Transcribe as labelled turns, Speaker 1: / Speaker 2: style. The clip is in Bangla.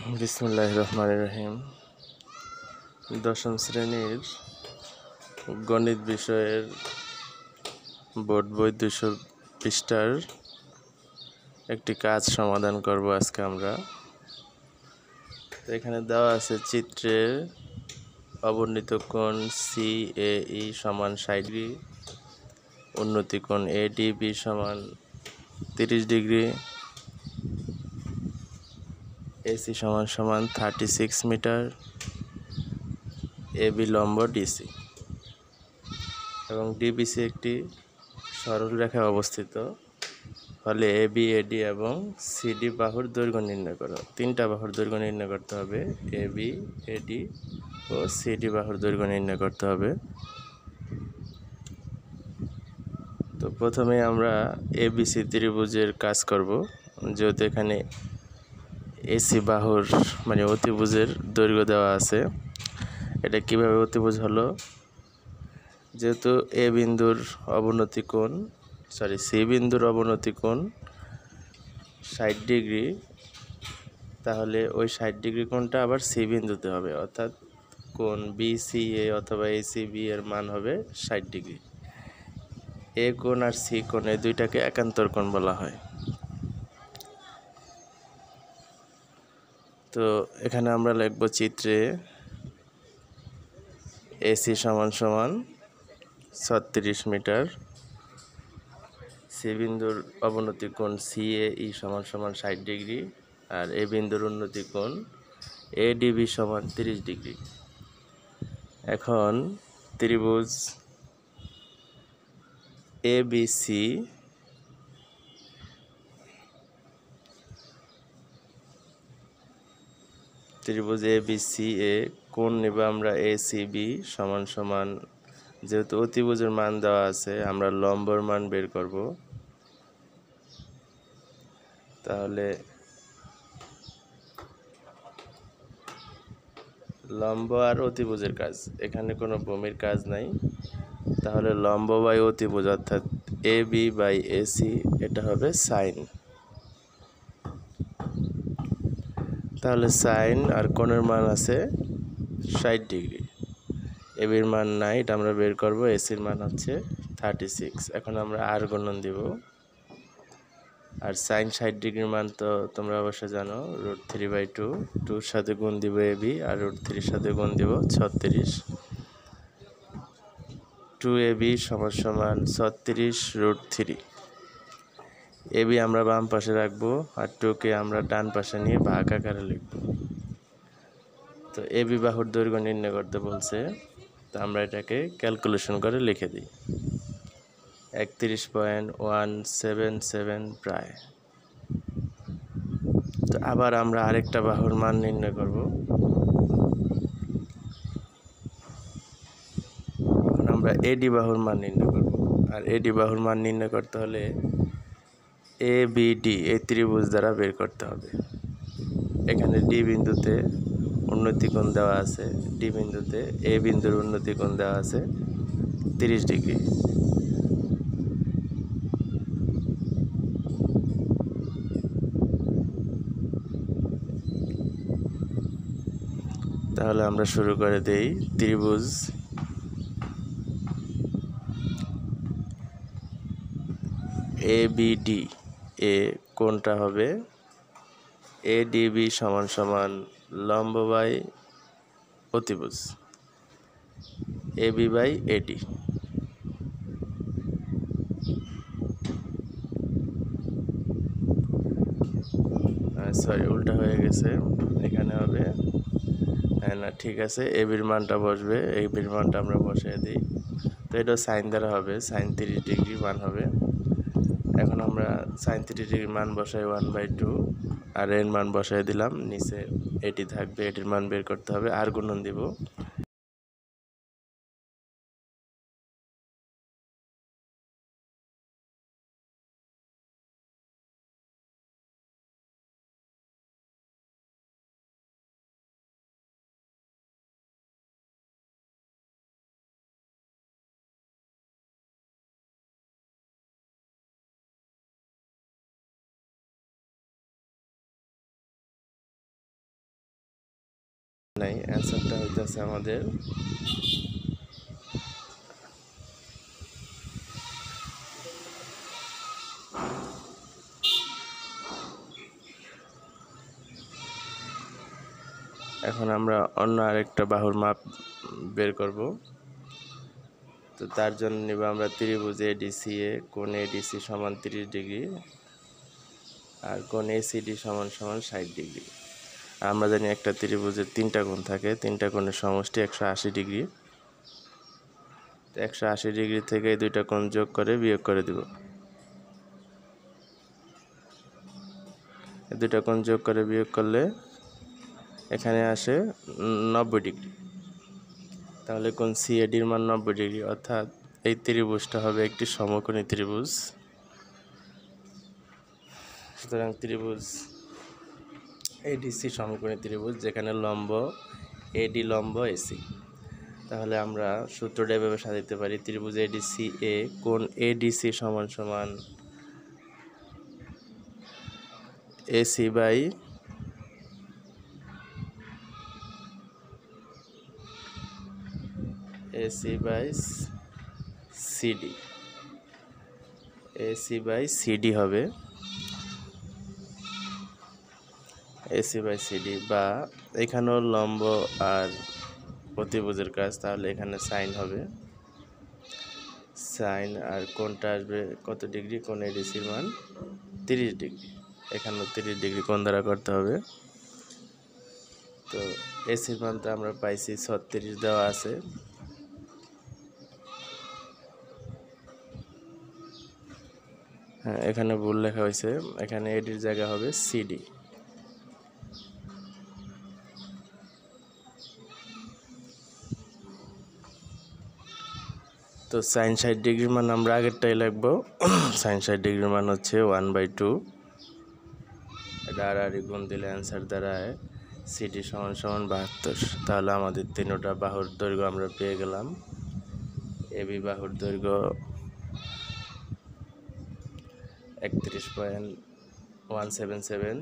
Speaker 1: বিসমিল্লাহির রহমানির রহিম। দশম শ্রেণীর গণিত বিষয়ের বোর্ড বই 200 পৃষ্ঠার একটি কাজ সমাধান করব আজকে আমরা। তো এখানে দেওয়া আছে চিত্রে অবর্ণিত কোণ CAE সমান 60 ডিগ্রি, উন্নতি কোণ ADB সমান 30 ডিগ্রি, AC সমান 36 মিটার, AB লম্ব DC এবং DBC একটি সরল রেখায় অবস্থিত। ফলে AB, AD এবং CD বাহুর দৈর্ঘ্য নির্ণয় করো। তিনটা বাহুর দৈর্ঘ্য নির্ণয় করতে হবে। AB, AD ও CD বাহুর দৈর্ঘ্য নির্ণয় করতে হবে। তো প্রথমে আমরা ABC ত্রিভুজের কাজ করব, যেহেতু এখানে AC বাহুর মানে অতিভুজের দৈর্ঘ্য দেওয়া আছে। এটা কিভাবে অতিভুজ হলো? যেহেতু C বিন্দুর অবনতি কোণ 60 ডিগ্রি, তাহলে ওই 60 ডিগ্রি কোণটা আবার C বিন্দুতে হবে, অর্থাৎ কোণ BCA অথবা ACB এর মান হবে 60 ডিগ্রি। A কোণ আর C কোণ এই দুইটাকে একান্তর কোণ বলা হয়। তো এখানে আমরা লিখব চিত্রে AC সমান 36 মিটার, C বিন্দুর অবনতি কোণ CAE সমান 60 ডিগ্রি, আর A বিন্দুর উন্নতি কোণ ADB সমান 30 ডিগ্রি। এখন ত্রিভুজ ABC এ কোণ নেব আমরা ACB সমান যেহেতু অতিভুজের মান দেওয়া আছে, আমরা লম্বর মান বের করব। তাহলে লম্ব আর অতিভুজের কাজ, এখানে কোনো ভূমির কাজ নাই। তাহলে লম্ব বাই অতিভুজ অর্থাৎ AB বাই AC এটা হবে সাইন। তাহলে সাইন আর কোণের মান আছে 60 ডিগ্রি। এবির মান নাই, এটা আমরা বের করব। এসির মান হচ্ছে 36। এখন আমরা আর গুণন দিব। আর সাইন 60 ডিগ্রির মান তো তোমরা অবশ্যই জানো, √3/2। 2-র সাথে গুণ দিব এবি, আর √3-র সাথে গুণ দিব 36। 2AB সমান 36√3। এবি আমরা বাম পাশে রাখবো, আর 2কে আমরা ডান পাশে নিয়ে ভাগ আকারে লিখব। তো এবি বাহুর দৈর্ঘ্য নির্ণয় করতে বলছে, তো আমরা এটাকে ক্যালকুলেশন করে লিখে দিই। 31.177 প্রায়। তো আবার আমরা আরেকটা বাহুর মান নির্ণয় করব। এখন আমরা AD বাহুর মান নির্ণয় করব। আর AD বাহুর মান নির্ণয় করতে হলে ABD এই ত্রিভুজ দ্বারা বের করতে হবে। এখানে D বিন্দুতে উন্নতি কোণ দেওয়া আছে, D বিন্দুতে A বিন্দুর উন্নতি কোণ দেওয়া আছে 30 ডিগ্রি। তাহলে আমরা শুরু করে দেই। ত্রিভুজ ABD এ কোণটা হবে ADB সমান লম্ব বাই অতিভুজ AB বাই AD। সরি, উল্টা হয়ে গেছে। এখানে হবে না, ঠিক আছে, এবির মানটা বসবে। এবির মানটা আমরা বসিয়ে দিই। তো এটা সাইন দ্বারা হবে, সাইন 30 ডিগ্রি মান হবে। এখন আমরা সাইন 30 ডিগ্রি মান বসাই 1/2, আর এর মান বসাই দিলাম। নিচে এটি থাকবে, এটির মান বের করতে হবে, আর গুণন দিব। নাই, অ্যান্সারটা হইতেছে আমাদের এখন আমরা অন্য আরেকটা বাহুর মাপ বের করব। তো তার জন্য নিব আমরা ত্রিভুজ এডিসিএ, কোণ এডিসি সমান 30 ডিগ্রি আর কোণ এসিডি সমান 60 ডিগ্রি। আমরা জানি একটা ত্রিভুজের 3টা কোণ থাকে, 3টা কোণের সমষ্টি 180 ডিগ্রি। তো 180 ডিগ্রি থেকে এই 2টা কোণ যোগ করে বিয়োগ করে দিব। এই 2টা কোণ যোগ করে বিয়োগ করলে এখানে আসে 90 ডিগ্রি। তাহলে কোণ সিএডির মান 90 ডিগ্রি, অর্থাৎ এই ত্রিভুজটা হবে একটি সমকোণী ত্রিভুজ। সুতরাং ত্রিভুজ এডিসি সমকোণী ত্রিভুজ, যেখানে লম্ব এডি লম্ব এসি। তাহলে আমরা সূত্রটা এভাবে সাজাতে পারি, ত্রিভুজ এডিসি এ কোণ এডিসি সমান সমান AC by CD, AC by CD হবে, এসি বাই সিডি। বা এখানেও লম্ব আর প্রতিভুজের কাজ, তাহলে এখানে সাইন হবে, সাইন আর কোণটা আসবে কত ডিগ্রি, কোণ এডিসির মান 30 ডিগ্রি। এখানেও 30 ডিগ্রি কোণ দ্বারা করতে হবে। তো এসির মান তো আমরা পাইছি 36 দেওয়া আছে। হ্যাঁ, এখানে ভুল লেখা হয়েছে, এখানে এডির জায়গা হবে সিডি। তো সাইন 60 ডিগ্রির মান আমরা আগেরটাই লিখবো। সাইন 60 ডিগ্রির মান হচ্ছে 1/2। এটা আর গুণ দিলে অ্যান্সার দাঁড়ায় সিডি সমান 72। তাহলে আমাদের 3টা বাহুর দৈর্ঘ্য আমরা পেয়ে গেলাম। এবি বাহুর দৈর্ঘ্য 31.177,